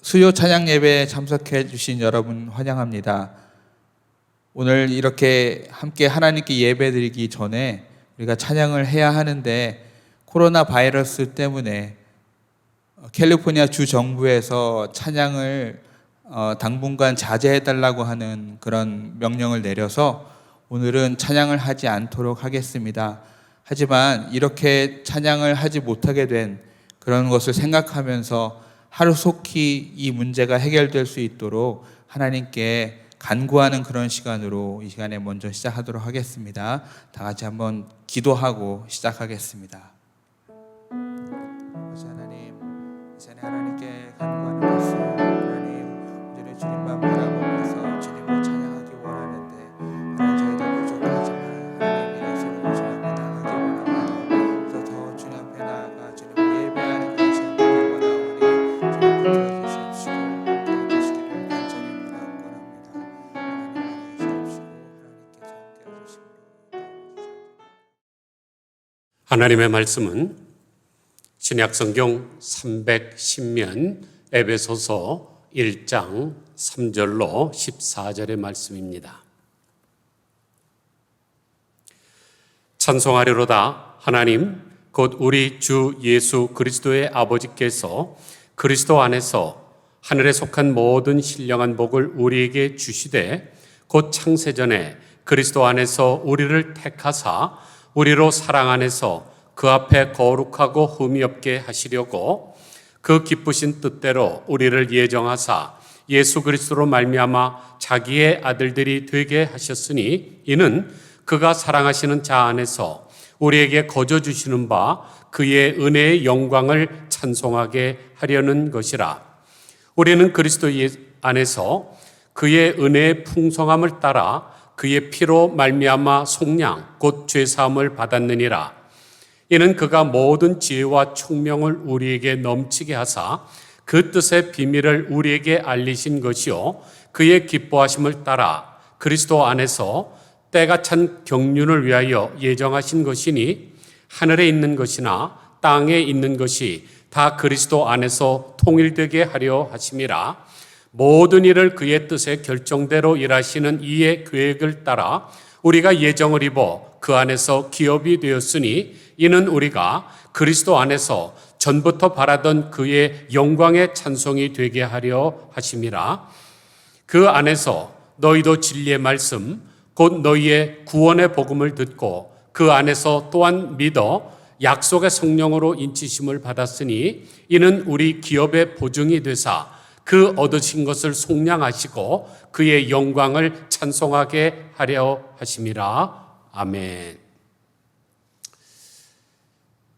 수요 찬양 예배에 참석해 주신 여러분 환영합니다. 오늘 이렇게 함께 하나님께 예배드리기 전에 우리가 찬양을 해야 하는데 코로나 바이러스 때문에 캘리포니아 주 정부에서 찬양을 당분간 자제해달라고 하는 그런 명령을 내려서 오늘은 찬양을 하지 않도록 하겠습니다. 하지만 이렇게 찬양을 하지 못하게 된 그런 것을 생각하면서 하루속히 이 문제가 해결될 수 있도록 하나님께 간구하는 그런 시간으로 이 시간에 먼저 시작하도록 하겠습니다. 다 같이 한번 기도하고 시작하겠습니다. 하나님, 이 시간에 하나님께 간구하는 것을 하나님 온전히 주님만 바라보면서 주님을 찬양하기 원하는데 하나님 저희가 부족하지만 하나님의 손으로 주님 앞에 나가기 원합니다. 그래서 더 주님 앞에 나아가 주님을 예배하는 것이 되길 원하오니 주님 붙들어 주시옵시고 도와주시기를 간절히 원하옵나이다. 하나님 알려주시옵시고 하나님께서 함께해 주시옵소서. 하나님의 말씀은 신약성경 310면 에베소서 1장 3절로 14절의 말씀입니다. 찬송하리로다. 하나님 곧 우리 주 예수 그리스도의 아버지께서 그리스도 안에서 하늘에 속한 모든 신령한 복을 우리에게 주시되 곧 창세전에 그리스도 안에서 우리를 택하사 우리로 사랑 안에서 그 앞에 거룩하고 흠이 없게 하시려고 그 기쁘신 뜻대로 우리를 예정하사 예수 그리스도로 말미암아 자기의 아들들이 되게 하셨으니 이는 그가 사랑하시는 자 안에서 우리에게 거저 주시는 바 그의 은혜의 영광을 찬송하게 하려는 것이라. 우리는 그리스도 안에서 그의 은혜의 풍성함을 따라 그의 피로 말미암아 속량 곧 죄사함을 받았느니라. 이는 그가 모든 지혜와 총명을 우리에게 넘치게 하사 그 뜻의 비밀을 우리에게 알리신 것이요 그의 기뻐하심을 따라 그리스도 안에서 때가 찬 경륜을 위하여 예정하신 것이니 하늘에 있는 것이나 땅에 있는 것이 다 그리스도 안에서 통일되게 하려 하심이라. 모든 일을 그의 뜻의 결정대로 일하시는 이의 계획을 따라 우리가 예정을 입어 그 안에서 기업이 되었으니 이는 우리가 그리스도 안에서 전부터 바라던 그의 영광의 찬송이 되게 하려 하심이라. 그 안에서 너희도 진리의 말씀 곧 너희의 구원의 복음을 듣고 그 안에서 또한 믿어 약속의 성령으로 인치심을 받았으니 이는 우리 기업의 보증이 되사 그 얻으신 것을 속량하시고 그의 영광을 찬송하게 하려 하심이라. 아멘.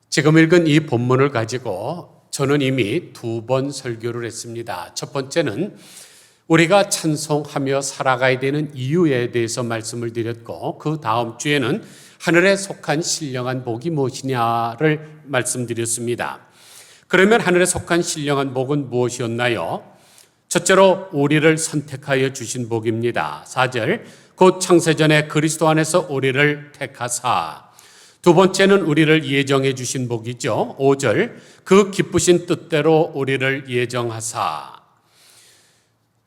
지금 읽은 이 본문을 가지고 저는 이미 2번 설교를 했습니다. 첫 번째는 우리가 찬송하며 살아가야 되는 이유에 대해서 말씀을 드렸고 그 다음 주에는 하늘에 속한 신령한 복이 무엇이냐를 말씀드렸습니다. 그러면 하늘에 속한 신령한 복은 무엇이었나요? 첫째로 우리를 선택하여 주신 복입니다. 4절 곧 창세전에 그리스도 안에서 우리를 택하사. 두 번째는 우리를 예정해 주신 복이죠. 5절 그 기쁘신 뜻대로 우리를 예정하사.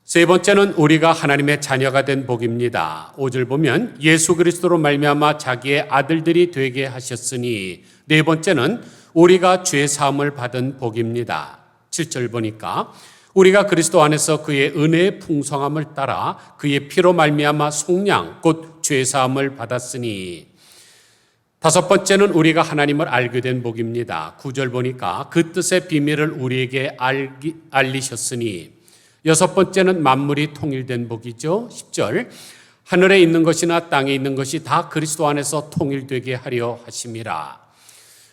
세 번째는 우리가 하나님의 자녀가 된 복입니다. 5절 보면 예수 그리스도로 말미암아 자기의 아들들이 되게 하셨으니. 네 번째는 우리가 죄 사함을 받은 복입니다. 7절 보니까 우리가 그리스도 안에서 그의 은혜의 풍성함을 따라 그의 피로 말미암아 속량 곧 죄 사함을 받았으니. 다섯 번째는 우리가 하나님을 알게 된 복입니다. 9절 보니까 그 뜻의 비밀을 우리에게 알리셨으니. 여섯 번째는 만물이 통일된 복이죠. 10절 하늘에 있는 것이나 땅에 있는 것이 다 그리스도 안에서 통일되게 하려 하심이라.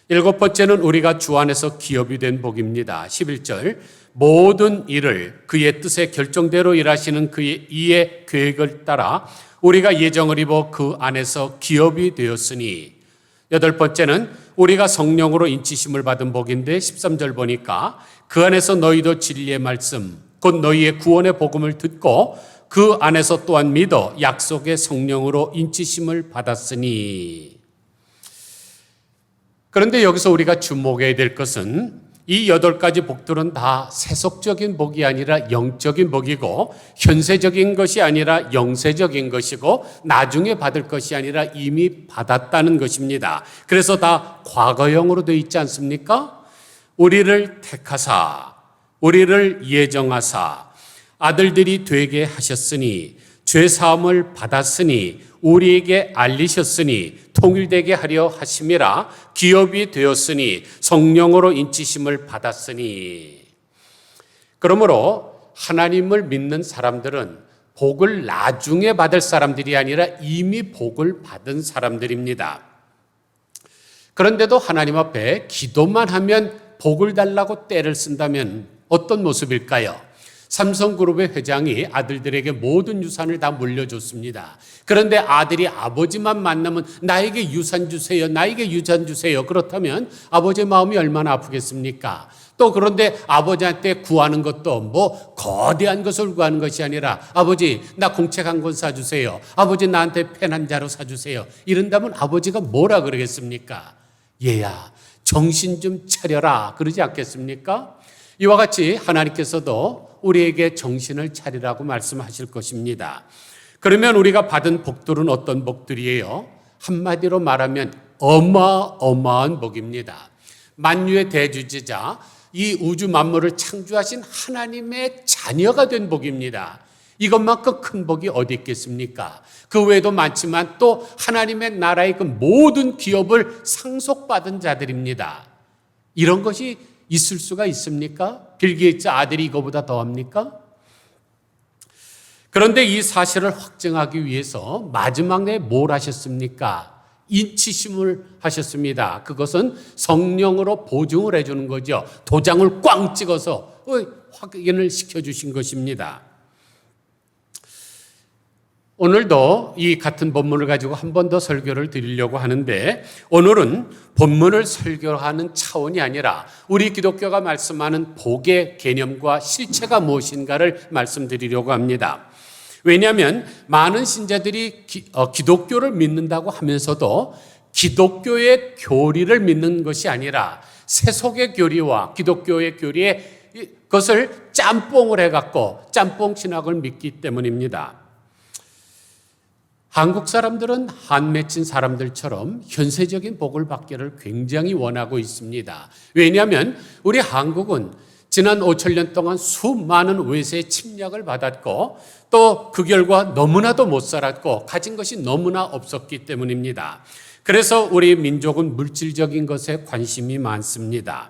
일곱 번째는 우리가 주 안에서 기업이 된 복입니다. 11절 모든 일을 그의 뜻의 결정대로 일하시는 그의 이의 계획을 따라 우리가 예정을 입어 그 안에서 기업이 되었으니. 여덟 번째는 우리가 성령으로 인치심을 받은 복인데 13절 보니까 그 안에서 너희도 진리의 말씀 곧 너희의 구원의 복음을 듣고 그 안에서 또한 믿어 약속의 성령으로 인치심을 받았으니. 그런데 여기서 우리가 주목해야 될 것은 이 8가지 복들은 다 세속적인 복이 아니라 영적인 복이고, 현세적인 것이 아니라 영세적인 것이고, 나중에 받을 것이 아니라 이미 받았다는 것입니다. 그래서 다 과거형으로 되어 있지 않습니까? 우리를 택하사, 우리를 예정하사, 아들들이 되게 하셨으니, 죄사함을 받았으니, 우리에게 알리셨으니, 통일되게 하려 하심이라, 기업이 되었으니, 성령으로 인치심을 받았으니. 그러므로 하나님을 믿는 사람들은 복을 나중에 받을 사람들이 아니라 이미 복을 받은 사람들입니다. 그런데도 하나님 앞에 기도만 하면 복을 달라고 떼를 쓴다면 어떤 모습일까요? 삼성그룹의 회장이 아들들에게 모든 유산을 다 물려줬습니다. 그런데 아들이 아버지만 만나면 나에게 유산 주세요, 나에게 유산 주세요. 그렇다면 아버지의 마음이 얼마나 아프겠습니까? 또 그런데 아버지한테 구하는 것도 뭐 거대한 것을 구하는 것이 아니라, 아버지 나 공책 한 권 사주세요, 아버지 나한테 펜 한 자루 사주세요, 이런다면 아버지가 뭐라 그러겠습니까? 얘야 정신 좀 차려라 그러지 않겠습니까? 이와 같이 하나님께서도 우리에게 정신을 차리라고 말씀하실 것입니다. 그러면 우리가 받은 복들은 어떤 복들이에요? 한마디로 말하면 어마어마한 복입니다. 만유의 대주제자, 이 우주 만물을 창조하신 하나님의 자녀가 된 복입니다. 이것만큼 큰 복이 어디 있겠습니까? 그 외에도 많지만 또 하나님의 나라의 그 모든 기업을 상속받은 자들입니다. 이런 것이 있을 수가 있습니까? 빌 게이츠 아들이 이거보다 더합니까? 그런데 이 사실을 확증하기 위해서 마지막 날에 뭘 하셨습니까? 인치심을 하셨습니다. 그것은 성령으로 보증을 해주는 거죠. 도장을 꽝 찍어서 확인을 시켜주신 것입니다. 오늘도 이 같은 본문을 가지고 한 번 더 설교를 드리려고 하는데, 오늘은 본문을 설교하는 차원이 아니라 우리 기독교가 말씀하는 복의 개념과 실체가 무엇인가를 말씀드리려고 합니다. 왜냐하면 많은 신자들이 기독교를 믿는다고 하면서도 기독교의 교리를 믿는 것이 아니라 세속의 교리와 기독교의 교리에 그것을 짬뽕을 해갖고 짬뽕 신학을 믿기 때문입니다. 한국 사람들은 한 맺힌 사람들처럼 현세적인 복을 받기를 굉장히 원하고 있습니다. 왜냐하면 우리 한국은 지난 5,000년 동안 수많은 외세의 침략을 받았고, 또 그 결과 너무나도 못 살았고 가진 것이 너무나 없었기 때문입니다. 그래서 우리 민족은 물질적인 것에 관심이 많습니다.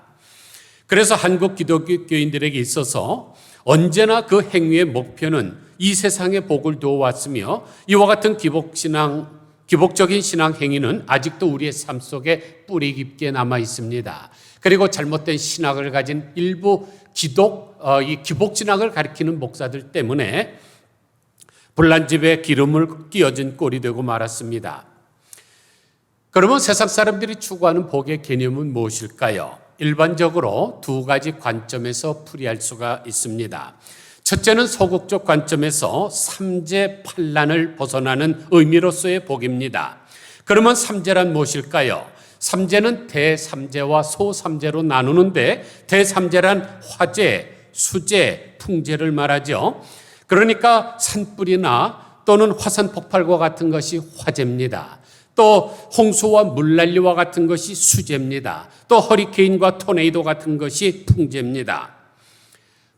그래서 한국 기독교인들에게 있어서 언제나 그 행위의 목표는 이 세상의 복을 도왔으며, 이와 같은 기복적인 신앙 행위는 아직도 우리의 삶 속에 뿌리 깊게 남아 있습니다. 그리고 잘못된 신학을 가진 일부 이 기복 신학을 가리키는 목사들 때문에 불난집에 기름을 끼얹은 꼴이 되고 말았습니다. 그러면 세상 사람들이 추구하는 복의 개념은 무엇일까요? 일반적으로 두 가지 관점에서 풀이할 수가 있습니다. 첫째는 소극적 관점에서 삼재 판란을 벗어나는 의미로서의 복입니다. 그러면 삼재란 무엇일까요? 삼재는 대삼재와 소삼재로 나누는데, 대삼재란 화재, 수재, 풍재를 말하죠. 그러니까 산불이나 또는 화산 폭발과 같은 것이 화재입니다. 또 홍수와 물난리와 같은 것이 수재입니다. 또 허리케인과 토네이도 같은 것이 풍재입니다.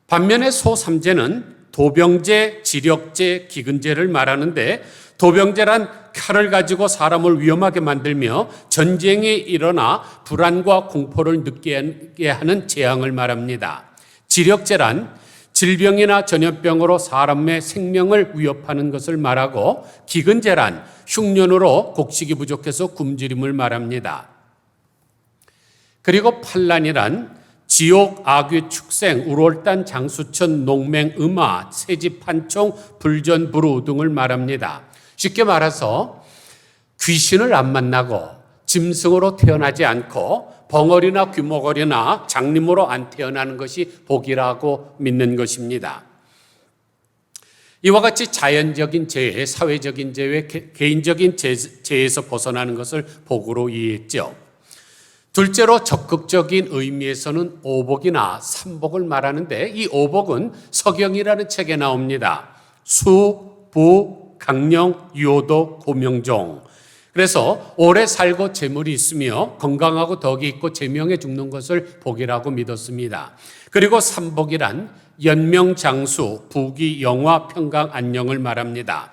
반면에 소삼재는 도병재, 지력재, 기근재를 말하는데, 도병재란 칼을 가지고 사람을 위험하게 만들며 전쟁이 일어나 불안과 공포를 느끼게 하는 재앙을 말합니다. 지력재란 질병이나 전염병으로 사람의 생명을 위협하는 것을 말하고, 기근재란 흉년으로 곡식이 부족해서 굶주림을 말합니다. 그리고 판란이란 지옥, 악귀, 축생, 우월단, 장수천, 농맹, 음아, 새집, 판총, 불전, 불우 등을 말합니다. 쉽게 말해서 귀신을 안 만나고 짐승으로 태어나지 않고 벙어리나 귀머거리나 장님으로 안 태어나는 것이 복이라고 믿는 것입니다. 이와 같이 자연적인 재해, 사회적인 재해, 개인적인 재해에서 벗어나는 것을 복으로 이해했죠. 둘째로 적극적인 의미에서는 오복이나 삼복을 말하는데 이 오복은 서경이라는 책에 나옵니다. 수, 부, 강령, 요도, 고명종. 그래서 오래 살고 재물이 있으며 건강하고 덕이 있고 제명에 죽는 것을 복이라고 믿었습니다. 그리고 삼복이란 연명장수, 부귀, 영화, 평강, 안녕을 말합니다.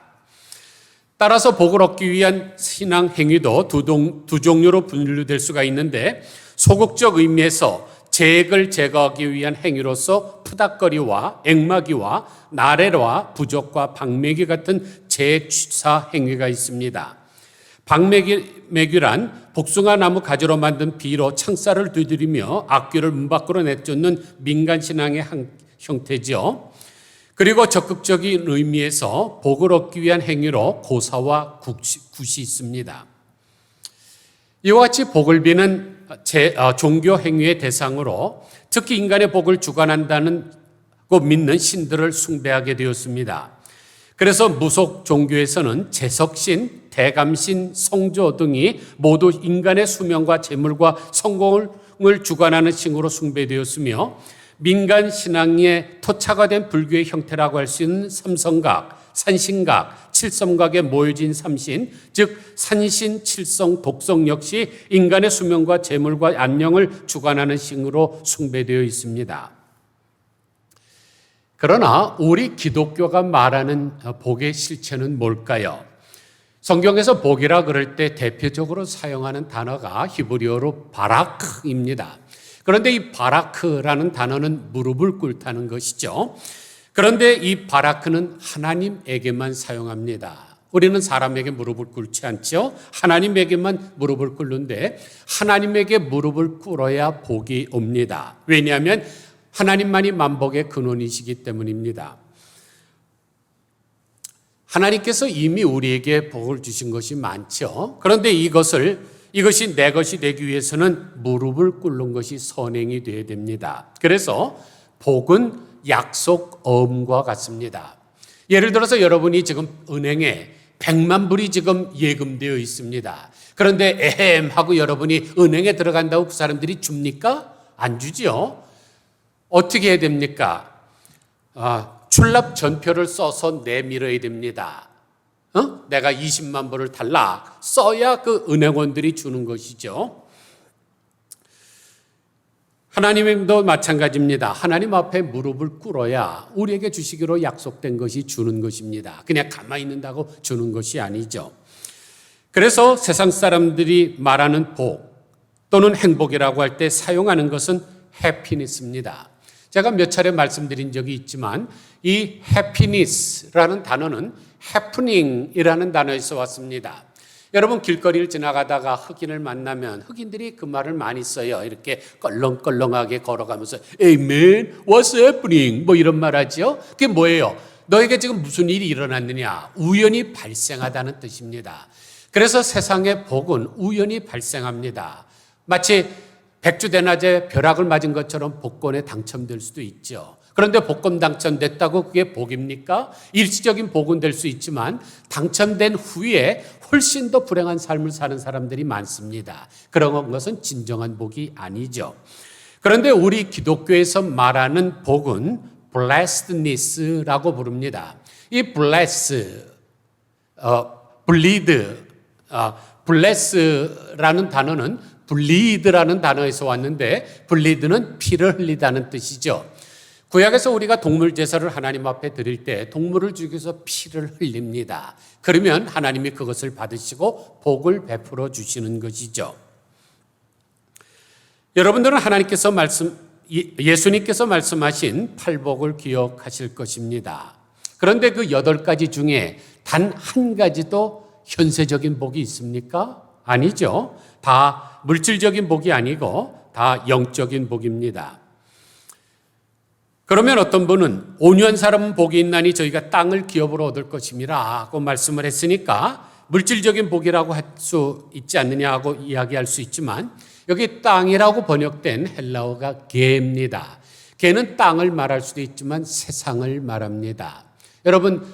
따라서 복을 얻기 위한 신앙 행위도 두 종류로 분류될 수가 있는데 소극적 의미에서 재액을 제거하기 위한 행위로서 푸닥거리와 앵마기와 나래와 부적과 방매기 같은 재취사 행위가 있습니다. 방매기란 복숭아 나무 가지로 만든 비로 창살을 두드리며 악귀를 문 밖으로 내쫓는 민간신앙의 형태죠. 그리고 적극적인 의미에서 복을 얻기 위한 행위로 고사와 굿이 있습니다. 이와 같이 복을 비는 종교 행위의 대상으로 특히 인간의 복을 주관한다고 믿는 신들을 숭배하게 되었습니다. 그래서 무속 종교에서는 제석신, 대감신, 성조 등이 모두 인간의 수명과 재물과 성공을 주관하는 신으로 숭배되었으며 민간 신앙의 토착화 된 불교의 형태라고 할 수 있는 삼성각, 산신각, 칠성각에 모여진 삼신, 즉 산신, 칠성, 독성 역시 인간의 수명과 재물과 안녕을 주관하는 신으로 숭배되어 있습니다. 그러나 우리 기독교가 말하는 복의 실체는 뭘까요? 성경에서 복이라 그럴 때 대표적으로 사용하는 단어가 히브리어로 바라크입니다. 그런데 이 바라크라는 단어는 무릎을 꿇다는 것이죠. 그런데 이 바라크는 하나님에게만 사용합니다. 우리는 사람에게 무릎을 꿇지 않죠. 하나님에게만 무릎을 꿇는데 하나님에게 무릎을 꿇어야 복이 옵니다. 왜냐하면 하나님만이 만복의 근원이시기 때문입니다. 하나님께서 이미 우리에게 복을 주신 것이 많죠. 그런데 이것이 내 것이 되기 위해서는 무릎을 꿇는 것이 선행이 되어야 됩니다. 그래서 복은 약속어음과 같습니다. 예를 들어서 여러분이 지금 은행에 100만 불이 지금 예금되어 있습니다. 그런데 에헴 하고 여러분이 은행에 들어간다고 그 사람들이 줍니까? 안 주지요. 어떻게 해야 됩니까? 출납 전표를 써서 내밀어야 됩니다. 내가 20만 불을 달라 써야 그 은행원들이 주는 것이죠. 하나님도 마찬가지입니다. 하나님 앞에 무릎을 꿇어야 우리에게 주시기로 약속된 것이 주는 것입니다. 그냥 가만히 있는다고 주는 것이 아니죠. 그래서 세상 사람들이 말하는 복 또는 행복이라고 할 때 사용하는 것은 해피니스입니다. 제가 몇 차례 말씀드린 적이 있지만 이 해피니스라는 단어는 해프닝이라는 단어에서 왔습니다. 여러분 길거리를 지나가다가 흑인을 만나면 흑인들이 그 말을 많이 써요. 이렇게 껄렁껄렁하게 걸어가면서 Amen, what's happening? 뭐 이런 말 하죠. 그게 뭐예요? 너에게 지금 무슨 일이 일어났느냐? 우연히 발생하다는 뜻입니다. 그래서 세상의 복은 우연히 발생합니다. 마치 백주대낮에 벼락을 맞은 것처럼 복권에 당첨될 수도 있죠. 그런데 복권 당첨됐다고 그게 복입니까? 일시적인 복은 될 수 있지만 당첨된 후에 훨씬 더 불행한 삶을 사는 사람들이 많습니다. 그런 것은 진정한 복이 아니죠. 그런데 우리 기독교에서 말하는 복은 blessedness라고 부릅니다. 이 bless라는 단어는 bleed라는 단어에서 왔는데 bleed는 피를 흘리다는 뜻이죠. 구약에서 우리가 동물 제사를 하나님 앞에 드릴 때 동물을 죽여서 피를 흘립니다. 그러면 하나님이 그것을 받으시고 복을 베풀어 주시는 것이죠. 여러분들은 예수님께서 말씀하신 팔복을 기억하실 것입니다. 그런데 그 8가지 중에 단 한 가지도 현세적인 복이 있습니까? 아니죠. 다 물질적인 복이 아니고 다 영적인 복입니다. 그러면 어떤 분은 온유한 사람은 복이 있나니 저희가 땅을 기업으로 얻을 것임이라고 말씀을 했으니까 물질적인 복이라고 할 수 있지 않느냐고 이야기할 수 있지만 여기 땅이라고 번역된 헬라어가 게입니다. 게는 땅을 말할 수도 있지만 세상을 말합니다. 여러분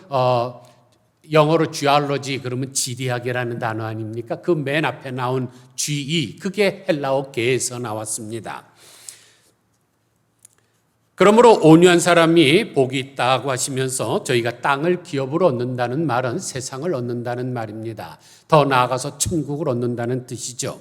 영어로 geology 그러면 지리학이라는 단어 아닙니까? 그 맨 앞에 나온 GE, 그게 헬라어계에서 나왔습니다. 그러므로 온유한 사람이 복이 있다고 하시면서 저희가 땅을 기업으로 얻는다는 말은 세상을 얻는다는 말입니다. 더 나아가서 천국을 얻는다는 뜻이죠.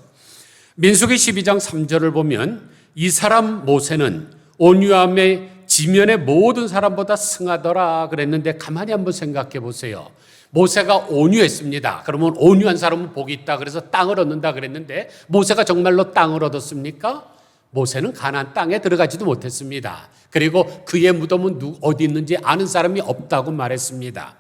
민수기 12장 3절을 보면 이 사람 모세는 온유함에 지면의 모든 사람보다 승하더라 그랬는데 가만히 한번 생각해 보세요. 모세가 온유했습니다. 그러면 온유한 사람은 복이 있다 그래서 땅을 얻는다 그랬는데 모세가 정말로 땅을 얻었습니까? 모세는 가나안 땅에 들어가지도 못했습니다. 그리고 그의 무덤은 어디 있는지 아는 사람이 없다고 말했습니다.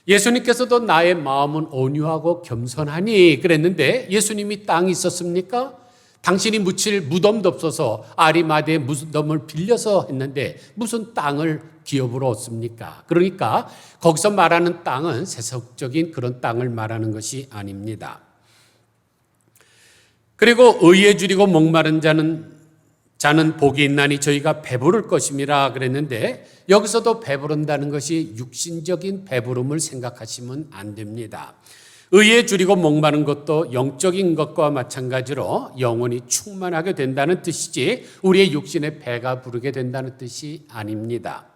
예수님께서도 나의 마음은 온유하고 겸손하니 그랬는데 예수님이 땅이 있었습니까? 당신이 묻힐 무덤도 없어서 아리마대의 무덤을 빌려서 했는데 무슨 땅을 기업으로 얻습니까? 그러니까 거기서 말하는 땅은 세속적인 그런 땅을 말하는 것이 아닙니다. 그리고 의에 줄이고 목마른 자는 복이 있나니 저희가 배부를 것임이라 그랬는데 여기서도 배부른다는 것이 육신적인 배부름을 생각하시면 안 됩니다. 의에 줄이고 목마른 것도 영적인 것과 마찬가지로 영혼이 충만하게 된다는 뜻이지 우리의 육신의 배가 부르게 된다는 뜻이 아닙니다.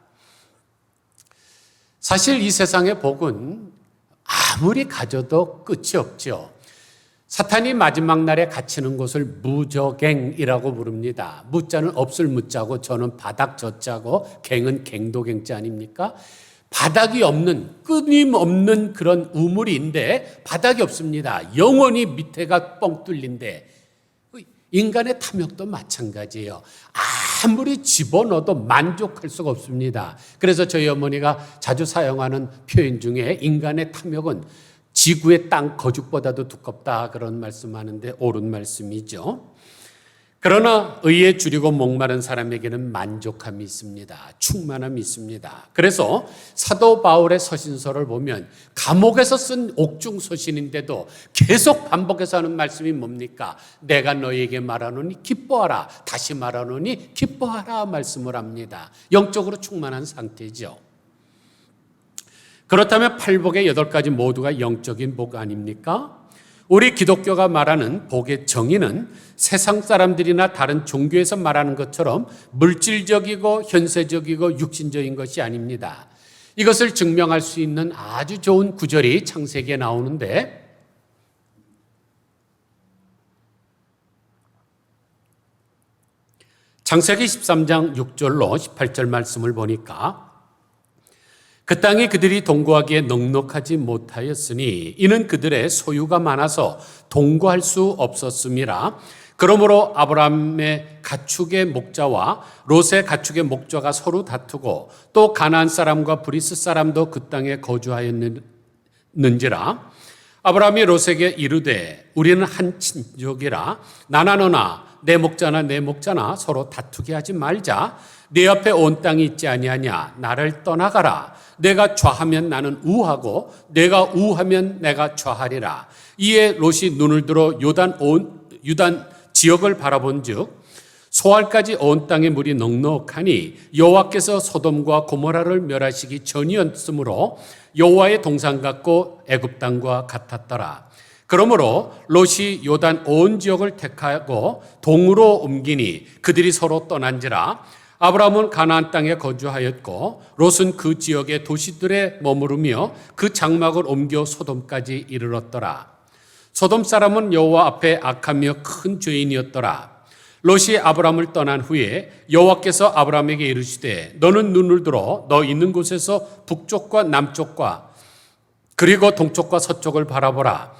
사실 이 세상의 복은 아무리 가져도 끝이 없죠. 사탄이 마지막 날에 갇히는 곳을 무저갱이라고 부릅니다. 무자는 없을 무자고 저는 바닥 저자고 갱은 갱도갱자 아닙니까? 바닥이 없는 끊임없는 그런 우물인데 바닥이 없습니다. 영원히 밑에가 뻥 뚫린데 인간의 탐욕도 마찬가지예요. 아무리 집어넣어도 만족할 수가 없습니다. 그래서 저희 어머니가 자주 사용하는 표현 중에 인간의 탐욕은 지구의 땅 거죽보다도 두껍다 그런 말씀하는데 옳은 말씀이죠. 그러나 의에 줄이고 목마른 사람에게는 만족함이 있습니다. 충만함이 있습니다. 그래서 사도 바울의 서신서를 보면 감옥에서 쓴 옥중서신인데도 계속 반복해서 하는 말씀이 뭡니까? 내가 너희에게 말하노니 기뻐하라. 다시 말하노니 기뻐하라 말씀을 합니다. 영적으로 충만한 상태죠. 그렇다면 팔복의 8가지 모두가 영적인 복 아닙니까? 우리 기독교가 말하는 복의 정의는 세상 사람들이나 다른 종교에서 말하는 것처럼 물질적이고 현세적이고 육신적인 것이 아닙니다. 이것을 증명할 수 있는 아주 좋은 구절이 창세기에 나오는데 창세기 13장 6절로 18절 말씀을 보니까 그 땅이 그들이 동거하기에 넉넉하지 못하였으니 이는 그들의 소유가 많아서 동거할 수 없었음이라. 그러므로 아브라함의 가축의 목자와 롯의 가축의 목자가 서로 다투고 또 가나안 사람과 브리스 사람도 그 땅에 거주하였는지라. 아브라함이 롯에게 이르되 우리는 한 친족이라 나나 너나 내 목자나 내 목자나 서로 다투게 하지 말자. 네 옆에 온 땅이 있지 아니하냐. 나를 떠나가라. 내가 좌하면 나는 우하고 내가 우하면 내가 좌하리라. 이에 롯이 눈을 들어 유단 지역을 바라본즉 소알까지 온 땅의 물이 넉넉하니 여호와께서 소돔과 고모라를 멸하시기 전이었으므로 여호와의 동산 같고 애굽 땅과 같았더라. 그러므로 롯이 요단 온 지역을 택하고 동으로 옮기니 그들이 서로 떠난지라. 아브라함은 가나안 땅에 거주하였고 롯은 그 지역의 도시들에 머무르며 그 장막을 옮겨 소돔까지 이르렀더라. 소돔 사람은 여호와 앞에 악하며 큰 죄인이었더라. 롯이 아브라함을 떠난 후에 여호와께서 아브라함에게 이르시되 너는 눈을 들어 너 있는 곳에서 북쪽과 남쪽과 그리고 동쪽과 서쪽을 바라보라.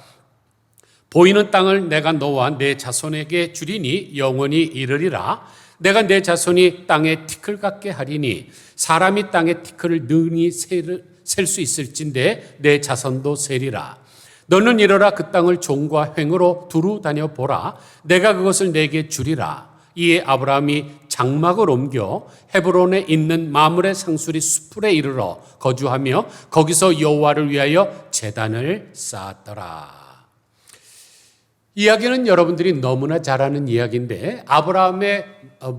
보이는 땅을 내가 너와 내 자손에게 주리니 영원히 이르리라. 내가 내 자손이 땅에 티끌 같게 하리니 사람이 땅에 티끌을 능히 셀 수 있을진데 내 자손도 세리라. 너는 일어나 그 땅을 종과 횡으로 두루 다녀보라. 내가 그것을 내게 주리라. 이에 아브라함이 장막을 옮겨 헤브론에 있는 마므레 상수리 수풀에 이르러 거주하며 거기서 여호와를 위하여 제단을 쌓았더라. 이야기는 여러분들이 너무나 잘 아는 이야기인데 아브라함의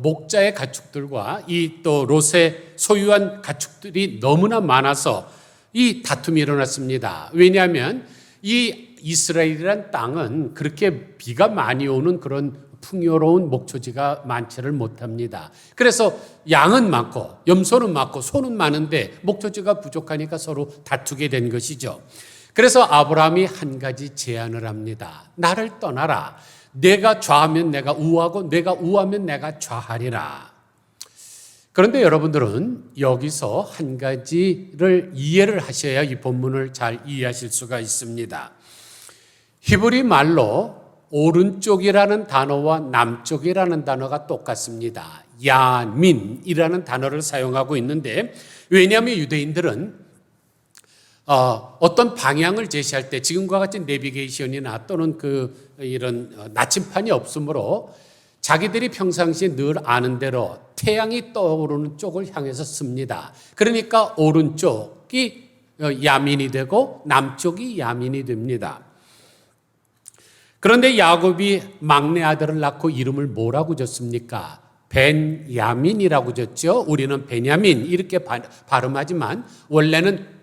목자의 가축들과 이 또 롯의 소유한 가축들이 너무나 많아서 이 다툼이 일어났습니다. 왜냐하면 이 이스라엘이란 땅은 그렇게 비가 많이 오는 그런 풍요로운 목초지가 많지를 못합니다. 그래서 양은 많고 염소는 많고 소는 많은데 목초지가 부족하니까 서로 다투게 된 것이죠. 그래서 아브라함이 한 가지 제안을 합니다. 나를 떠나라. 내가 좌하면 내가 우하고 내가 우하면 내가 좌하리라. 그런데 여러분들은 여기서 한 가지를 이해를 하셔야 이 본문을 잘 이해하실 수가 있습니다. 히브리 말로 오른쪽이라는 단어와 남쪽이라는 단어가 똑같습니다. 야민이라는 단어를 사용하고 있는데, 왜냐하면 유대인들은 어떤 방향을 제시할 때 지금과 같이 내비게이션이나 또는 이런 나침판이 없으므로 자기들이 평상시에 늘 아는 대로 태양이 떠오르는 쪽을 향해서 씁니다. 그러니까 오른쪽이 야민이 되고 남쪽이 야민이 됩니다. 그런데 야곱이 막내 아들을 낳고 이름을 뭐라고 줬습니까? 벤야민이라고 줬죠. 우리는 베냐민 이렇게 발음하지만 원래는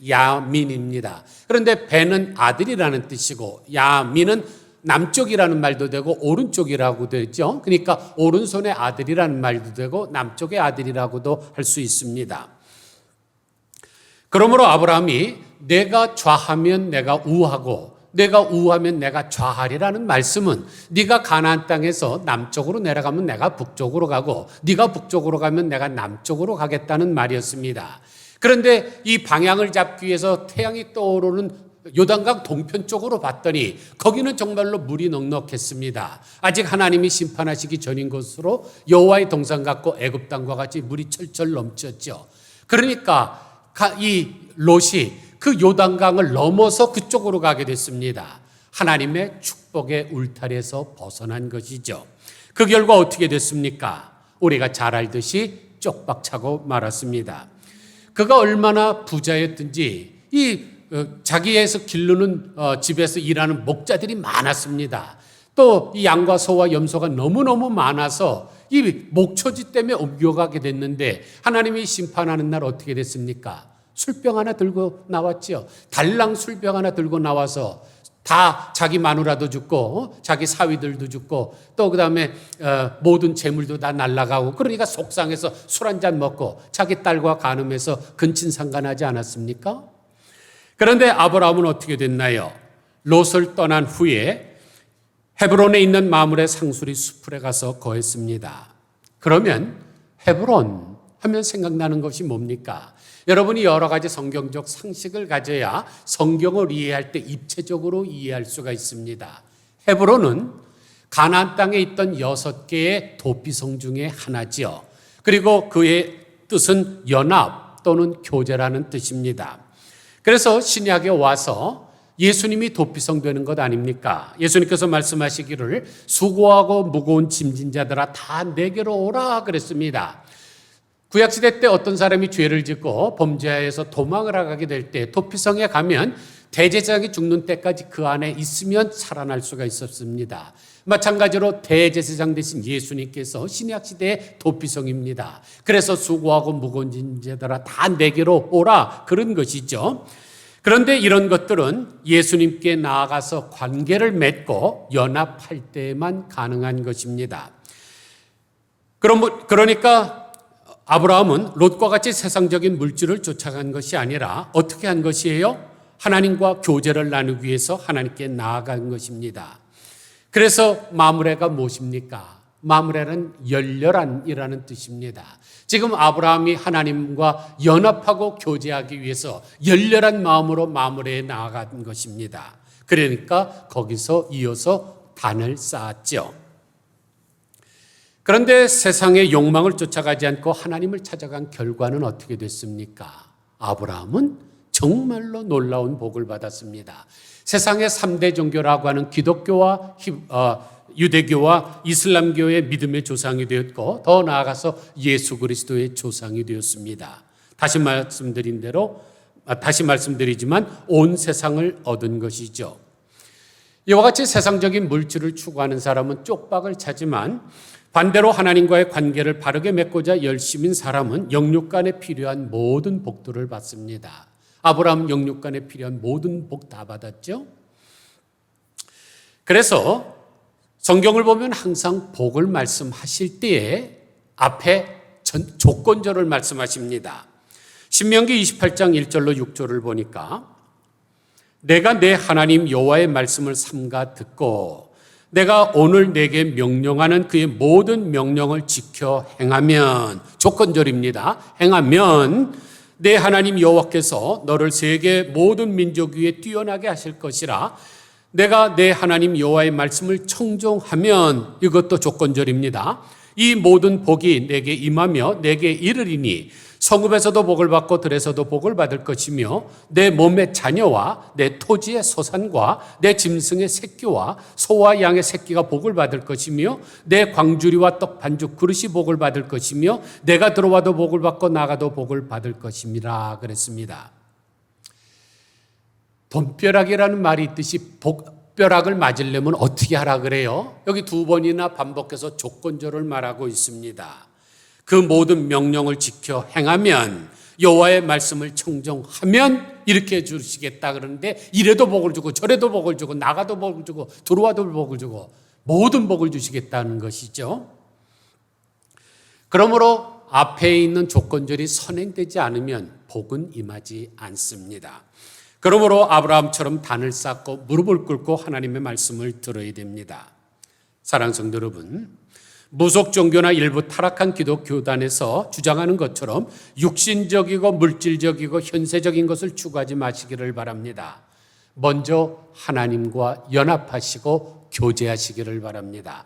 벤야민입니다. 그런데 벤은 아들이라는 뜻이고 야민은 남쪽이라는 말도 되고 오른쪽이라고 되죠. 그러니까 오른손의 아들이라는 말도 되고 남쪽의 아들이라고도 할 수 있습니다. 그러므로 아브라함이 내가 좌하면 내가 우하고 내가 우하면 내가 좌하리라는 말씀은 네가 가나안 땅에서 남쪽으로 내려가면 내가 북쪽으로 가고 네가 북쪽으로 가면 내가 남쪽으로 가겠다는 말이었습니다. 그런데 이 방향을 잡기 위해서 태양이 떠오르는 요단강 동편 쪽으로 봤더니 거기는 정말로 물이 넉넉했습니다. 아직 하나님이 심판하시기 전인 것으로 여호와의 동산 같고 애굽 땅과 같이 물이 철철 넘쳤죠. 그러니까 이 롯이 그 요단강을 넘어서 그쪽으로 가게 됐습니다. 하나님의 축복의 울타리에서 벗어난 것이죠. 그 결과 어떻게 됐습니까? 우리가 잘 알듯이 쪽박차고 말았습니다. 그가 얼마나 부자였든지 이 자기에서 기르는 집에서 일하는 목자들이 많았습니다. 또 이 양과 소와 염소가 너무너무 많아서 이 목초지 때문에 옮겨가게 됐는데 하나님이 심판하는 날 어떻게 됐습니까? 술병 하나 들고 나왔죠. 달랑 술병 하나 들고 나와서 다 자기 마누라도 죽고 자기 사위들도 죽고 또 그다음에 모든 재물도 다 날아가고 그러니까 속상해서 술 한잔 먹고 자기 딸과 간음해서 근친상간하지 않았습니까? 그런데 아브라함은 어떻게 됐나요? 롯을 떠난 후에 헤브론에 있는 마므레 상수리 수풀에 가서 거했습니다. 그러면 헤브론 하면 생각나는 것이 뭡니까? 여러분이 여러 가지 성경적 상식을 가져야 성경을 이해할 때 입체적으로 이해할 수가 있습니다. 헤브론은 가나안 땅에 있던 6개의 도피성 중에 하나지요. 그리고 그의 뜻은 연합 또는 교제라는 뜻입니다. 그래서 신약에 와서 예수님이 도피성 되는 것 아닙니까? 예수님께서 말씀하시기를 수고하고 무거운 짐진 자들아 다 내게로 오라 그랬습니다. 구약시대 때 어떤 사람이 죄를 짓고 범죄하여서 도망을 하게 될 때 도피성에 가면 대제사장이 죽는 때까지 그 안에 있으면 살아날 수가 있었습니다. 마찬가지로 대제사장 되신 예수님께서 신약시대의 도피성입니다. 그래서 수고하고 무거운 짐자들아 다 내게로 오라 그런 것이죠. 그런데 이런 것들은 예수님께 나아가서 관계를 맺고 연합할 때만 가능한 것입니다. 그러니까 아브라함은 롯과 같이 세상적인 물질을 쫓아간 것이 아니라 어떻게 한 것이에요? 하나님과 교제를 나누기 위해서 하나님께 나아간 것입니다. 그래서 마므레가 무엇입니까? 마므레는 열렬한이라는 뜻입니다. 지금 아브라함이 하나님과 연합하고 교제하기 위해서 열렬한 마음으로 마므레에 나아간 것입니다. 그러니까 거기서 이어서 단을 쌓았죠. 그런데 세상의 욕망을 쫓아가지 않고 하나님을 찾아간 결과는 어떻게 됐습니까? 아브라함은 정말로 놀라운 복을 받았습니다. 세상의 3대 종교라고 하는 기독교와 유대교와 이슬람교의 믿음의 조상이 되었고 더 나아가서 예수 그리스도의 조상이 되었습니다. 다시 말씀드리지만 온 세상을 얻은 것이죠. 이와 같이 세상적인 물질을 추구하는 사람은 쪽박을 차지만 반대로 하나님과의 관계를 바르게 맺고자 열심인 사람은 영육간에 필요한 모든 복들을 받습니다. 아브라함 영육간에 필요한 모든 복 다 받았죠. 그래서 성경을 보면 항상 복을 말씀하실 때에 앞에 조건절을 말씀하십니다. 신명기 28장 1절로 6절을 보니까 내가 내 하나님 여호와의 말씀을 삼가 듣고 내가 오늘 내게 명령하는 그의 모든 명령을 지켜 행하면, 조건절입니다. 행하면 내 하나님 여호와께서 너를 세계 모든 민족 위에 뛰어나게 하실 것이라. 내가 내 하나님 여호와의 말씀을 청종하면, 이것도 조건절입니다. 이 모든 복이 내게 임하며 내게 이르리니 성읍에서도 복을 받고 들에서도 복을 받을 것이며 내 몸의 자녀와 내 토지의 소산과 내 짐승의 새끼와 소와 양의 새끼가 복을 받을 것이며 내 광주리와 떡 반죽 그릇이 복을 받을 것이며 내가 들어와도 복을 받고 나가도 복을 받을 것임이라 그랬습니다. 돈벼락이라는 말이 있듯이 벼락을 맞으려면 어떻게 하라 그래요? 여기 두 번이나 반복해서 조건절을 말하고 있습니다. 그 모든 명령을 지켜 행하면, 여호와의 말씀을 청종하면 이렇게 해주시겠다 그러는데, 이래도 복을 주고 저래도 복을 주고 나가도 복을 주고 들어와도 복을 주고 모든 복을 주시겠다는 것이죠. 그러므로 앞에 있는 조건절이 선행되지 않으면 복은 임하지 않습니다. 그러므로 아브라함처럼 단을 쌓고 무릎을 꿇고 하나님의 말씀을 들어야 됩니다. 사랑하는 성도 여러분, 무속 종교나 일부 타락한 기독교단에서 주장하는 것처럼 육신적이고 물질적이고 현세적인 것을 추구하지 마시기를 바랍니다. 먼저 하나님과 연합하시고 교제하시기를 바랍니다.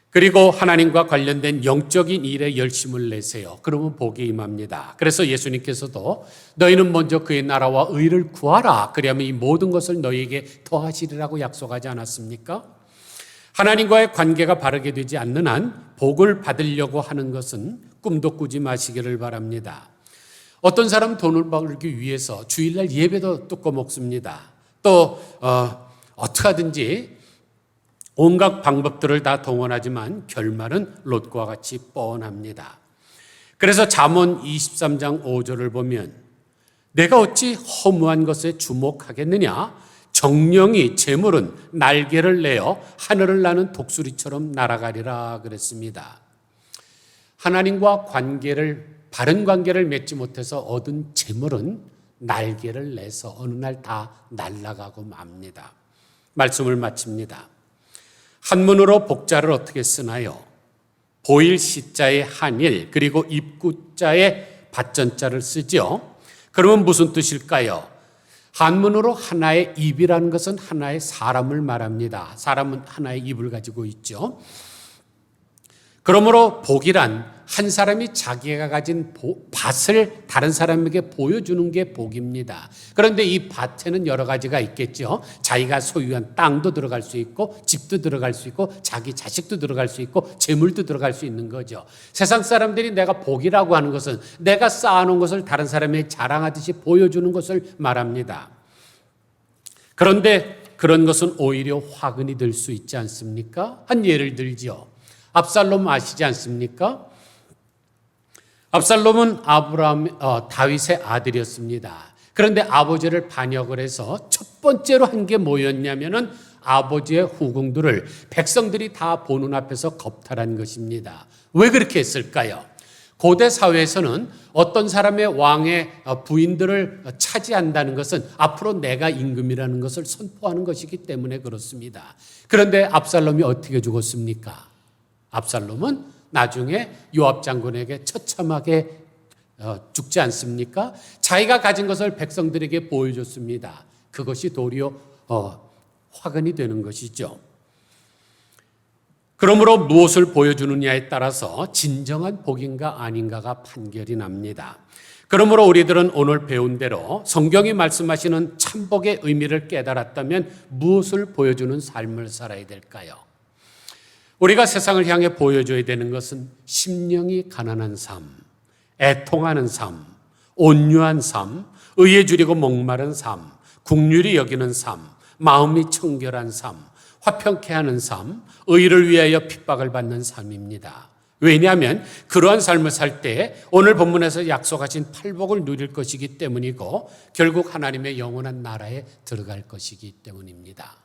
그리고 하나님과 관련된 영적인 일에 열심을 내세요. 그러면 복이 임합니다. 그래서 예수님께서도 너희는 먼저 그의 나라와 의를 구하라. 그리하면 이 모든 것을 너희에게 더하시리라고 약속하지 않았습니까? 하나님과의 관계가 바르게 되지 않는 한 복을 받으려고 하는 것은 꿈도 꾸지 마시기를 바랍니다. 어떤 사람은 돈을 벌기 위해서 주일날 예배도 또 꺼먹습니다. 또 어떻게 하든지 온갖 방법들을 다 동원하지만 결말은 롯과 같이 뻔합니다. 그래서 잠언 23장 5절을 보면 내가 어찌 허무한 것에 주목하겠느냐? 정령이 재물은 날개를 내어 하늘을 나는 독수리처럼 날아가리라 그랬습니다. 하나님과 바른 관계를 맺지 못해서 얻은 재물은 날개를 내서 어느 날 다 날아가고 맙니다. 말씀을 마칩니다. 한문으로 복자를 어떻게 쓰나요? 보일 시자의 한일, 그리고 입구자의 받전자를 쓰죠. 그러면 무슨 뜻일까요? 한문으로 하나의 입이라는 것은 하나의 사람을 말합니다. 사람은 하나의 입을 가지고 있죠. 그러므로 복이란 한 사람이 자기가 가진 밭을 다른 사람에게 보여주는 게 복입니다. 그런데 이 밭에는 여러 가지가 있겠죠. 자기가 소유한 땅도 들어갈 수 있고 집도 들어갈 수 있고 자기 자식도 들어갈 수 있고 재물도 들어갈 수 있는 거죠. 세상 사람들이 내가 복이라고 하는 것은 내가 쌓아놓은 것을 다른 사람에게 자랑하듯이 보여주는 것을 말합니다. 그런데 그런 것은 오히려 화근이 될 수 있지 않습니까? 한 예를 들죠. 압살롬 아시지 않습니까? 압살롬은 다윗의 아들이었습니다. 그런데 아버지를 반역을 해서 첫 번째로 한 게 뭐였냐면은 아버지의 후궁들을 백성들이 다 보는 앞에서 겁탈한 것입니다. 왜 그렇게 했을까요? 고대 사회에서는 어떤 사람의 왕의 부인들을 차지한다는 것은 앞으로 내가 임금이라는 것을 선포하는 것이기 때문에 그렇습니다. 그런데 압살롬이 어떻게 죽었습니까? 압살롬은 나중에 요압 장군에게 처참하게 죽지 않습니까? 자기가 가진 것을 백성들에게 보여줬습니다. 그것이 도리어 화근이 되는 것이죠. 그러므로 무엇을 보여주느냐에 따라서 진정한 복인가 아닌가가 판결이 납니다. 그러므로 우리들은 오늘 배운 대로 성경이 말씀하시는 참복의 의미를 깨달았다면 무엇을 보여주는 삶을 살아야 될까요? 우리가 세상을 향해 보여줘야 되는 것은 심령이 가난한 삶, 애통하는 삶, 온유한 삶, 의에 줄이고 목마른 삶, 국률이 여기는 삶, 마음이 청결한 삶, 화평케 하는 삶, 의를 위하여 핍박을 받는 삶입니다. 왜냐하면 그러한 삶을 살 때 오늘 본문에서 약속하신 팔복을 누릴 것이기 때문이고 결국 하나님의 영원한 나라에 들어갈 것이기 때문입니다.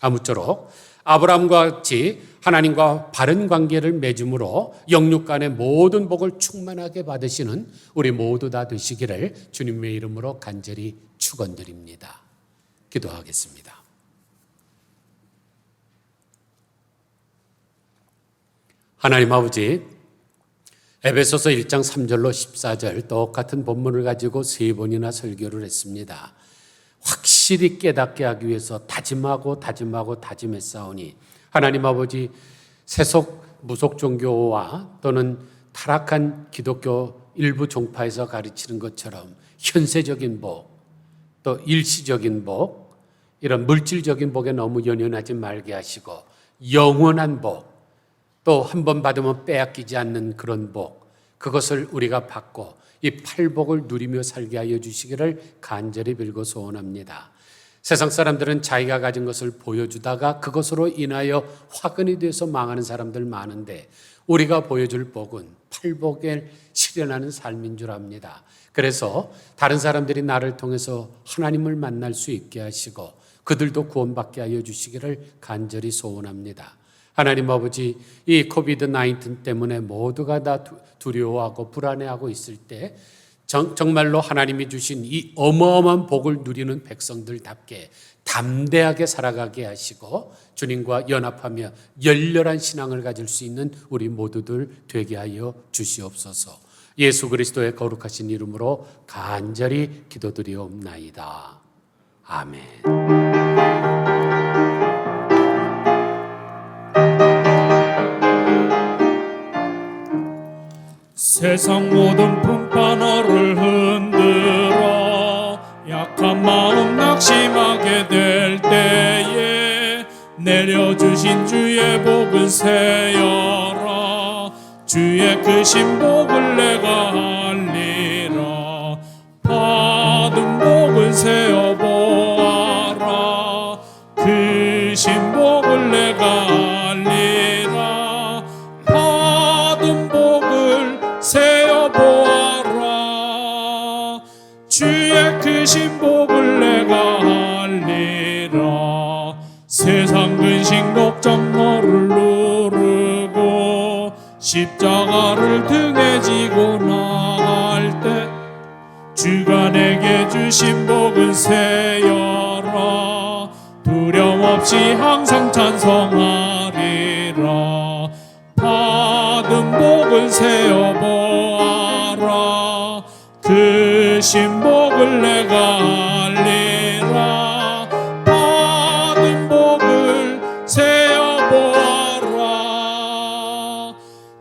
아무쪼록 아브라함과 같이 하나님과 바른 관계를 맺음으로 영육 간의 모든 복을 충만하게 받으시는 우리 모두 다 되시기를 주님의 이름으로 간절히 축원드립니다. 기도하겠습니다. 하나님 아버지, 에베소서 1장 3절로 14절 똑같은 본문을 가지고 3번이나 설교를 했습니다. 확실히 깨닫게 하기 위해서 다짐하고 다짐했사오니 하나님 아버지, 세속 무속 종교와 또는 타락한 기독교 일부 종파에서 가르치는 것처럼 현세적인 복, 또 일시적인 복, 이런 물질적인 복에 너무 연연하지 말게 하시고 영원한 복, 또 한 번 받으면 빼앗기지 않는 그런 복, 그것을 우리가 받고 이 팔복을 누리며 살게 하여 주시기를 간절히 빌고 소원합니다. 세상 사람들은 자기가 가진 것을 보여주다가 그것으로 인하여 화근이 돼서 망하는 사람들 많은데 우리가 보여줄 복은 팔복을 실현하는 삶인 줄 압니다. 그래서 다른 사람들이 나를 통해서 하나님을 만날 수 있게 하시고 그들도 구원받게 하여 주시기를 간절히 소원합니다. 하나님 아버지, 이 코비드-19 때문에 모두가 다 두려워하고 불안해하고 있을 때 정말로 하나님이 주신 이 어마어마한 복을 누리는 백성들답게 담대하게 살아가게 하시고 주님과 연합하며 열렬한 신앙을 가질 수 있는 우리 모두들 되게 하여 주시옵소서. 예수 그리스도의 거룩하신 이름으로 간절히 기도드리옵나이다. 아멘. 세상 모든 풍파너를 흔들어 약한 마음 낙심하게 될 때에 내려주신 주의 복은 세여라. 주의 크신 복을 내가 알리라. 받은 복은 세어 보아라. 크신 복을 내가 알리라. 받은 복을 세어 보아라. 주의 크신 복을 내가 알리라. 세상 근심 걱정 너를 누르고 십자가를 등에 지고 나갈 때 주가 내게 주신 복은 세여라. 두려움 없이 항상 찬송하리라. 받은 복을 세어 보아라. 크신 복을 내가 알리라. 받은 복을 세어 보아라.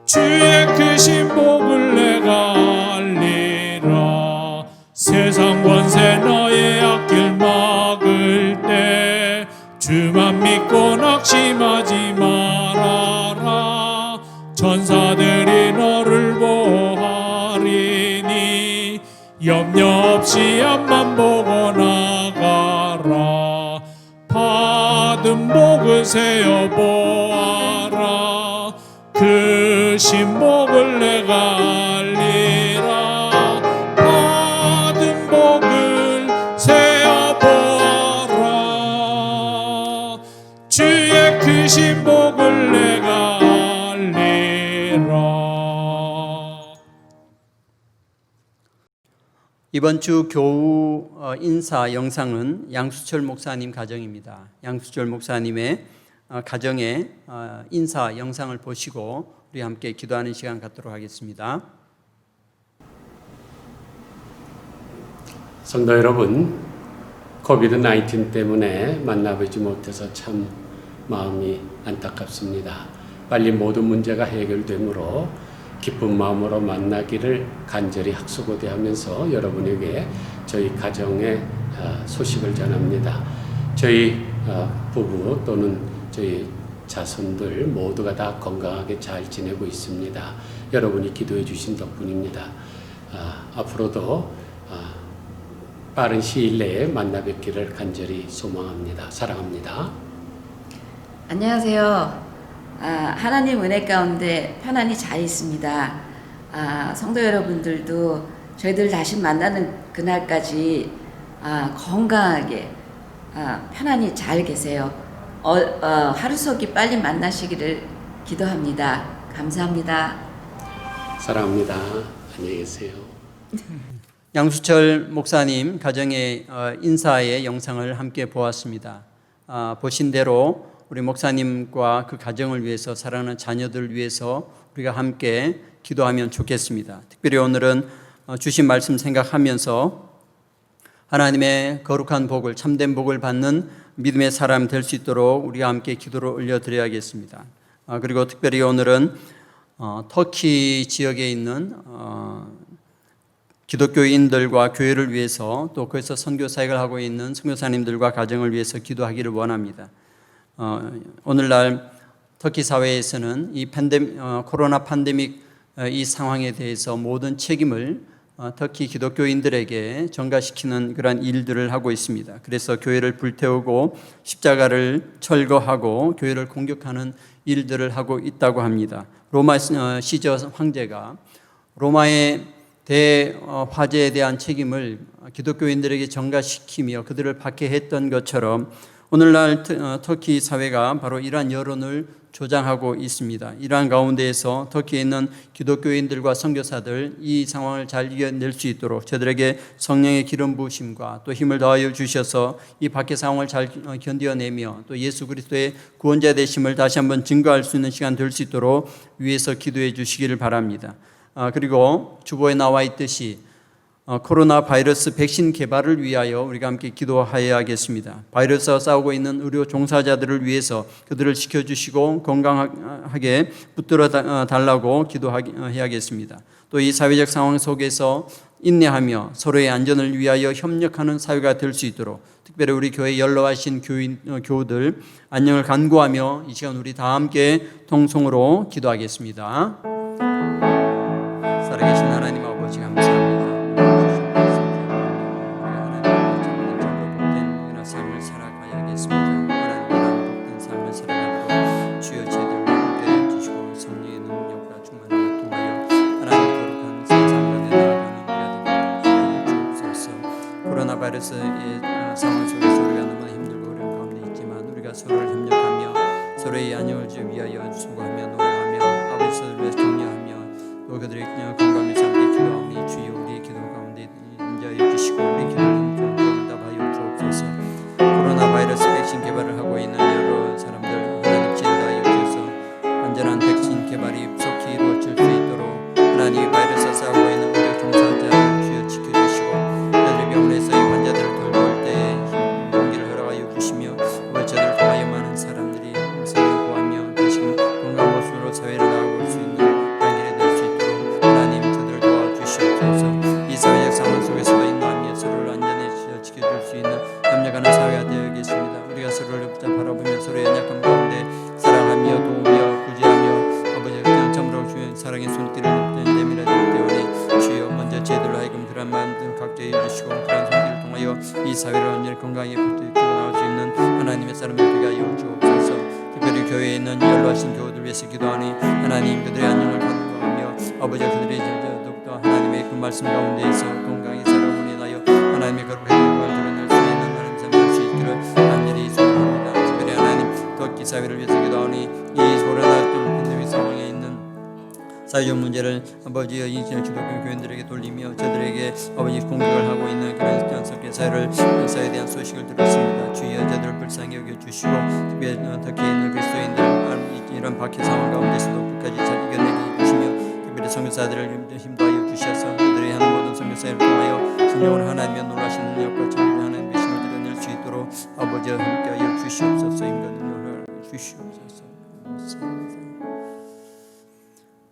주의 크신 복을 내가 알리라. 세상 권세 너의 앞길 막을 때 주만 믿고 낙심하지 말아라. 천사들이 너를 보호하리니 염려 없이 앞만 보고 나가라. 받은 복을 세어 보아라. 크신 복을 내가 알리라. 받은 복을 세어 보아라. 주의 크신 복을 내가 이번 주 교우 인사 영상은 양수철 목사님 가정입니다. 양수철 목사님의 가정의 인사 영상을 보시고 우리 함께 기도하는 시간 갖도록 하겠습니다. 성도 여러분, 코비드-19 때문에 만나보지 못해서 참 마음이 안타깝습니다. 빨리 모든 문제가 해결되므로 기쁜 마음으로 만나기를 간절히 학수고대하면서 여러분에게 저희 가정의 소식을 전합니다. 저희 부부 또는 저희 자손들 모두가 다 건강하게 잘 지내고 있습니다. 여러분이 기도해 주신 덕분입니다. 앞으로도 빠른 시일 내에 만나 뵙기를 간절히 소망합니다. 사랑합니다. 안녕하세요. 하나님 은혜 가운데 편안히 잘 있습니다. 성도 여러분들도 저희들 다시 만나는 그날까지 건강하게 편안히 잘 계세요. 하루속히 빨리 만나시기를 기도합니다. 감사합니다. 사랑합니다. 안녕히 계세요. 양수철 목사님 가정의 인사의 영상을 함께 보았습니다. 보신 대로 우리 목사님과 그 가정을 위해서, 사랑하는 자녀들을 위해서 우리가 함께 기도하면 좋겠습니다. 특별히 오늘은 주신 말씀 생각하면서 하나님의 거룩한 복을, 참된 복을 받는 믿음의 사람 될 수 있도록 우리가 함께 기도를 올려드려야겠습니다. 그리고 특별히 오늘은 터키 지역에 있는 기독교인들과 교회를 위해서, 또 거기서 선교 사역을 하고 있는 선교사님들과 가정을 위해서 기도하기를 원합니다. 오늘날 터키 사회에서는 이 코로나 팬데믹 이 상황에 대해서 모든 책임을 터키 기독교인들에게 전가시키는 그러한 일들을 하고 있습니다. 그래서 교회를 불태우고 십자가를 철거하고 교회를 공격하는 일들을 하고 있다고 합니다. 로마 시저 황제가 로마의 대화재에 대한 책임을 기독교인들에게 전가시키며 그들을 박해했던 것처럼 오늘날 터키 사회가 바로 이러한 여론을 조장하고 있습니다. 이러한 가운데에서 터키에 있는 기독교인들과 선교사들 이 상황을 잘 이겨낼 수 있도록 저들에게 성령의 기름 부으심과 또 힘을 더하여 주셔서 이 박해 상황을 잘 견뎌내며 또 예수 그리스도의 구원자 되심을 다시 한번 증거할 수 있는 시간 될 수 있도록 위에서 기도해 주시기를 바랍니다. 그리고 주보에 나와 있듯이 코로나 바이러스 백신 개발을 위하여 우리가 함께 기도해야겠습니다. 바이러스와 싸우고 있는 의료 종사자들을 위해서 그들을 지켜주시고 건강하게 붙들어 달라고 기도해야겠습니다. 또 이 사회적 상황 속에서 인내하며 서로의 안전을 위하여 협력하는 사회가 될 수 있도록 특별히 우리 교회 연로하신 교우들 안녕을 간구하며 이 시간 우리 다 함께 통성으로 기도하겠습니다. 살아계신 하나님 아버지 감사합니다. 바이러스의 상황 속에서 우리가 너무나 힘들고 어려운 가운데 있지만 우리가 서로를 협력하며 서로의 안녕을 주기 위하여 수고하며 노력하며 아버지를 위해서 격려하며 또 그들의 건강을 삼게 기도하오니 주여 우리의 기도 가운데 인자하여 주시고 우리 기도를 응답하여 주옵소서. 코로나 바이러스 백신 개발을 하고 있는 여러 사람들 하나님 지혜하여 주셔서 안전한 백신 개발이 속히 이루어질 수 있도록 하나님이 바이러스와 싸우고 있는 의료 종사자를 주여 지켜주시고 그들의 병원에서 환자들을 돌볼 때에 용기를 허락하여 주시며 저들을 통하여 많은 사람들이 생을 구하며 다시금 건강한 모습으로 사회를 나아갈 수 있는 단계가 될 수 있도록 하나님 저들을 도와주시옵소서. 이 사회적 상황 속에서도 인도하며 서로를 안전히 지켜줄 수 있는 협력하는 사회가 되어야겠습니다. 우리가 서로를 바라보며 서로의 연약함 가운데 사랑하며 도우며 구제하며 아버지의 그냥 참으로 주의 사랑의 손길을 내밀어 드릴 때오니 주여 먼저 제들로 하여금 그런 마음 각자해 주시고 그런 손길을 통하여 이 사회를 온전히 건강하게 붙들고 나올 수 있는 하나님의 사람들에게 하여 주옵소서. 특별히 교회에 있는 연로하신 교우들 위해서 기도하니 하나님 그들의 안녕을 간구하며 아버지 그들의 더욱더 하나님의 그 말씀 가운데에서 건강히 살아오니 나여 하나님의 거룩한 영광을 드러낼 수 있는 하나님 삶 될 수 있기를 간절히 소원합니다. 특별히 하나님 터키 사회를 위해서 기도하니 이 코로나 팬데믹 상황에 있는 사회적 문제를 아버지의 이 기독교 교인들에게 돌리며 저들에게 아버지 공격을 하고 있는 그런 연속의 사회에 대한 소식을 들었습니다. 주여 저들을 불쌍히 여겨주시고 특별히 터키에 있는 그리스도인들 이런 박해 상황 가운데서도 끝까지 잘 이겨내게 해주시며 특별히 선교사들을 힘도하여 주셔서 그들이 하는 모든 선교사를 통하여 진정으로 하나님의 놀라신 능력과 정의를 하는 미심을 드러낼 수 있도록 아버지와 함께하여 주시옵소서. 인간 능력을 주시옵소서.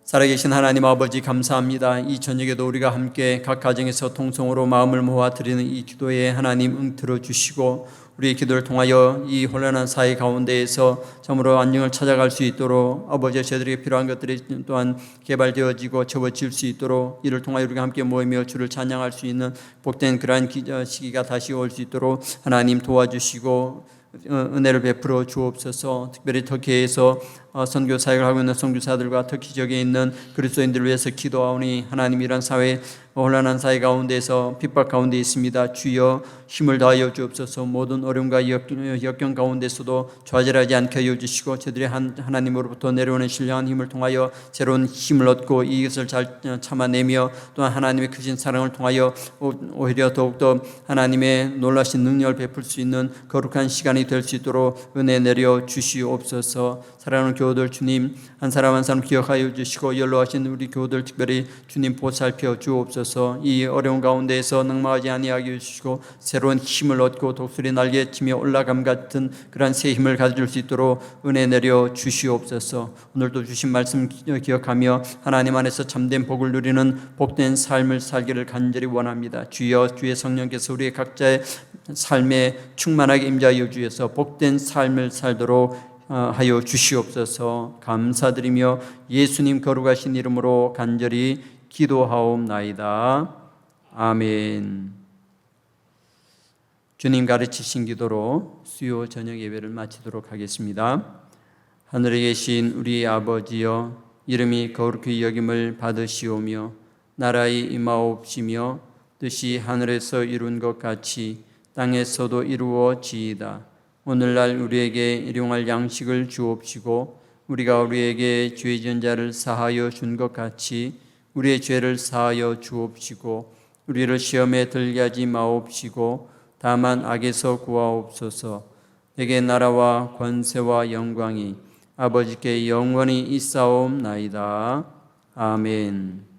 살아계신 하나님 아버지 감사합니다. 이 저녁에도 우리가 함께 각 가정에서 통성으로 마음을 모아 드리는 이 기도에 하나님 응 들어주시고 우리의 기도를 통하여 이 혼란한 사회 가운데에서 참으로 안녕을 찾아갈 수 있도록 아버지 저들에게 필요한 것들이 또한 개발되어지고 채워질 수 있도록 이를 통하여 우리가 함께 모이며 주를 찬양할 수 있는 복된 그러한 시기가 다시 올 수 있도록 하나님 도와주시고 은혜를 베풀어 주옵소서. 특별히 터키에서 선교 사역을 하고 있는 선교사들과 특히 저기에 있는 그리스도인들을 위해서 기도하오니 하나님 이런 사회 혼란한 사회 가운데서 핍박 가운데 있습니다. 주여 힘을 다하여 주옵소서. 모든 어려움과 역경 가운데서도 좌절하지 않게 하여 주시고 저들이 하나님으로부터 내려오는 신령한 힘을 통하여 새로운 힘을 얻고 이것을 잘 참아내며 또한 하나님의 크신 사랑을 통하여 오히려 더욱더 하나님의 놀라신 능력을 베풀 수 있는 거룩한 시간이 될 수 있도록 은혜 내려 주시옵소서. 사랑하는 교우들 주님 한 사람 한 사람 기억하여 주시고 연로하신 우리 교우들 특별히 주님 보살펴 주옵소서. 이 어려운 가운데에서 낭망하지 아니하게 해주시고 새로운 힘을 얻고 독수리 날개에 치며 올라감 같은 그러한 새 힘을 가질 수 있도록 은혜 내려 주시옵소서. 오늘도 주신 말씀 기억하며 하나님 안에서 참된 복을 누리는 복된 삶을 살기를 간절히 원합니다. 주여 주의 성령께서 우리의 각자의 삶에 충만하게 임자하여 주셔서 복된 삶을 살도록 하여 주시옵소서. 감사드리며 예수님 거룩하신 이름으로 간절히 기도하옵나이다. 아멘. 주님 가르치신 기도로 수요 저녁 예배를 마치도록 하겠습니다. 하늘에 계신 우리 아버지여, 이름이 거룩히 여김을 받으시오며 나라의 임하옵시며 뜻이 하늘에서 이룬 것 같이 땅에서도 이루어지이다. 오늘날 우리에게 일용할 양식을 주옵시고 우리가 우리에게 죄 지은 자를 사하여 준 것 같이 우리의 죄를 사하여 주옵시고 우리를 시험에 들게 하지 마옵시고 다만 악에서 구하옵소서. 내게 나라와 권세와 영광이 아버지께 영원히 있사옵나이다. 아멘.